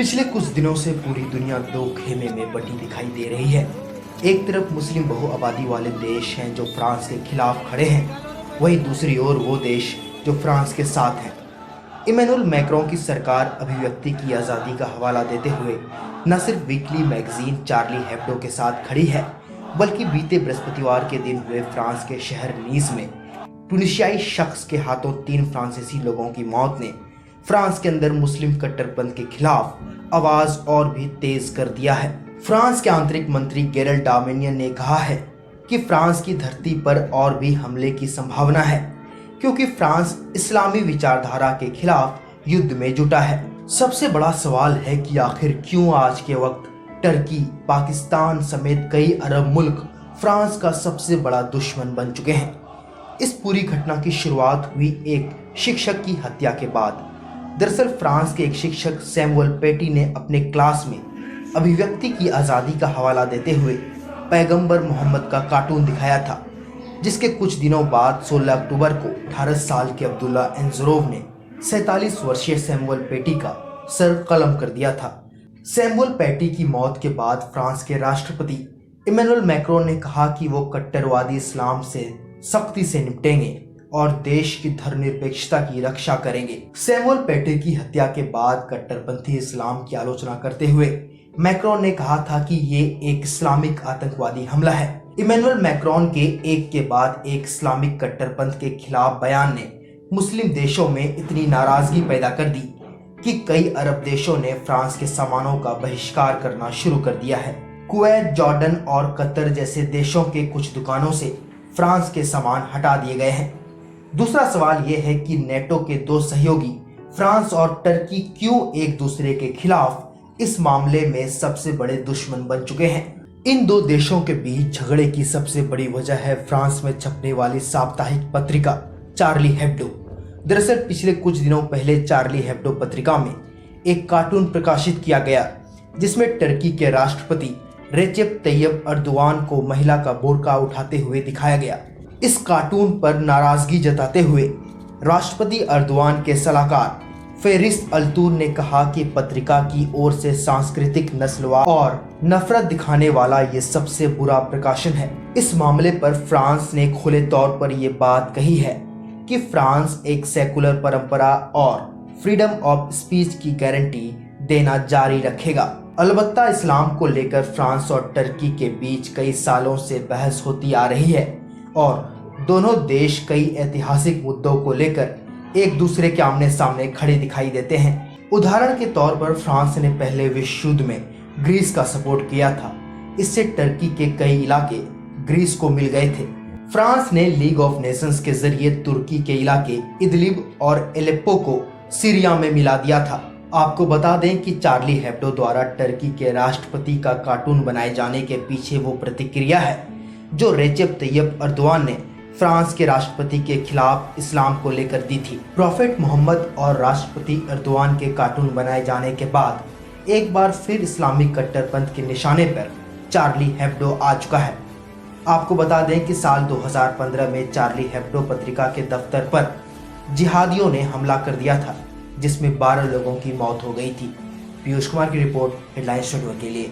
पिछले कुछ दिनों से पूरी दुनिया दो खेमे में बटी दिखाई दे रही है। एक तरफ मुस्लिम बहु आबादी वाले देश हैं जो फ्रांस के खिलाफ खड़े हैं, वहीं दूसरी ओर वो देश जो फ्रांस के साथ हैं। इमैनुअल मैक्रों की सरकार अभिव्यक्ति की आज़ादी का हवाला देते हुए न सिर्फ वीकली मैगजीन चार्ली हेब्डो के साथ खड़ी है, बल्कि बीते बृहस्पतिवार के दिन हुए फ्रांस के शहर नीस में टूनिशियाई शख्स के हाथों 3 फ्रांसीसी लोगों की मौत ने फ्रांस के अंदर मुस्लिम कट्टरपंथ के खिलाफ आवाज और भी तेज कर दिया है। फ्रांस के आंतरिक मंत्री गेरल डार्मेनियन ने कहा है कि फ्रांस की धरती पर और भी हमले की संभावना है, क्योंकि फ्रांस इस्लामी विचारधारा के खिलाफ युद्ध में जुटा है। सबसे बड़ा सवाल है कि आखिर क्यों आज के वक्त टर्की, पाकिस्तान समेत कई अरब मुल्क फ्रांस का सबसे बड़ा दुश्मन बन चुके हैं। इस पूरी घटना की शुरुआत हुई एक शिक्षक की हत्या के बाद। दरअसल फ्रांस के एक शिक्षक सैमुअल पेटी ने अपने क्लास में अभिव्यक्ति की आज़ादी का हवाला देते हुए पैगंबर मोहम्मद का कार्टून दिखाया था, जिसके कुछ दिनों बाद 16 अक्टूबर को 18 साल के अब्दुल्ला एंजरोव ने 47 वर्षीय सैमुअल पेटी का सर कलम कर दिया था। सैमुअल पेटी की मौत के बाद फ्रांस के राष्ट्रपति इमैनुअल मैक्रों ने कहा कि वो कट्टरवादी इस्लाम से सख्ती से निपटेंगे और देश की धर्मनिरपेक्षता की रक्षा करेंगे। सैमुअल पेटी की हत्या के बाद कट्टरपंथी इस्लाम की आलोचना करते हुए मैक्रों ने कहा था कि ये एक इस्लामिक आतंकवादी हमला है। इमैनुअल मैक्रों के एक के बाद एक इस्लामिक कट्टरपंथ के खिलाफ बयान ने मुस्लिम देशों में इतनी नाराजगी पैदा कर दी कि कई अरब देशों ने फ्रांस के सामानों का बहिष्कार करना शुरू कर दिया है। कुवैत, जॉर्डन और कतर जैसे देशों के कुछ दुकानों से फ्रांस के सामान हटा दिए गए हैं। दूसरा सवाल यह है कि नेटो के 2 सहयोगी फ्रांस और टर्की क्यों एक दूसरे के खिलाफ इस मामले में सबसे बड़े दुश्मन बन चुके हैं। इन 2 देशों के बीच झगड़े की सबसे बड़ी वजह है फ्रांस में छपने वाली साप्ताहिक पत्रिका चार्ली हेब्डो। दरअसल पिछले कुछ दिनों पहले चार्ली हेब्डो पत्रिका में एक कार्टून प्रकाशित किया गया, जिसमें टर्की के राष्ट्रपति रेजेप तैयब अर्दोआन को महिला का बोरका उठाते हुए दिखाया गया। इस कार्टून पर नाराजगी जताते हुए राष्ट्रपति अर्दोआन के सलाहकार फेरिस अल्तून ने कहा कि पत्रिका की ओर से सांस्कृतिक नस्लवाद और नफरत दिखाने वाला ये सबसे बुरा प्रकाशन है। इस मामले पर फ्रांस ने खुले तौर पर ये बात कही है कि फ्रांस एक सेकुलर परंपरा और फ्रीडम ऑफ स्पीच की गारंटी देना जारी रखेगा। अलबत्ता इस्लाम को लेकर फ्रांस और टर्की के बीच कई सालों से बहस होती आ रही है और दोनों देश कई ऐतिहासिक मुद्दों को लेकर एक दूसरे के आमने सामने खड़े दिखाई देते हैं। उदाहरण के तौर पर फ्रांस ने पहले विश्व युद्ध में ग्रीस का सपोर्ट किया था। इससे टर्की के कई इलाके ग्रीस को मिल गए थे। फ्रांस ने लीग ऑफ नेशंस के जरिए तुर्की के इलाके इदलिब और एलेप्पो को सीरिया में मिला दिया था। आपको बता दें कि चार्ली हेब्डो द्वारा टर्की के राष्ट्रपति का कार्टून बनाए जाने के पीछे वो प्रतिक्रिया है जो रेजेप तैयब अर्दोआन ने फ्रांस के राष्ट्रपति के खिलाफ इस्लाम को लेकर दी थी। प्रॉफेट मोहम्मद और राष्ट्रपति अर्दोआन के कार्टून बनाए जाने के बाद एक बार फिर इस्लामिक कट्टरपंथ के निशाने पर चार्ली हेब्डो आ चुका है। आपको बता दें कि साल 2015 में चार्ली हेब्डो पत्रिका के दफ्तर पर जिहादियों ने हमला कर दिया था, जिसमें 12 लोगों की मौत हो गई थी। पीयूष कुमार की रिपोर्ट, हेडलाइंस स्टूडियो के लिए।